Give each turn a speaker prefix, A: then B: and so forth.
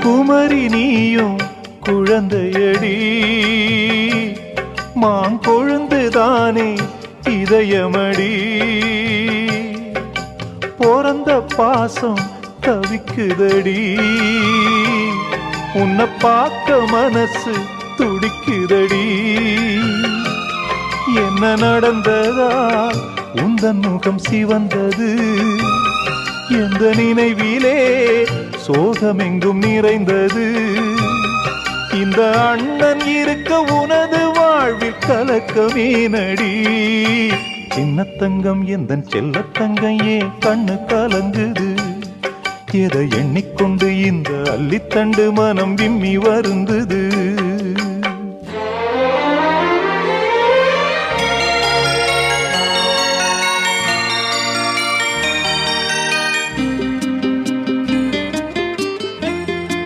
A: குமரி நீயும் குழந்தையடி மாங்கொழுந்துதானே இதயமடி பிறந்த பாசம் தவிக்குதடி உன்னை பார்க்க மனசு துடிக்குதடி என்ன நடந்ததா உந்தன் முகம் சிவந்தது எந்த நினைவிலே சோகமெங்கும் நிறைந்தது இந்த அண்ணன் இருக்க உனது வாழ்வில் கலக்கமேனடி சின்னத்தங்கம் எந்தன் செல்லத்தங்கம் ஏன் கண்ணு கலங்குது எதை எண்ணிக்கொண்டு இந்த அள்ளித்தண்டு மனம் விம்மி வருந்தது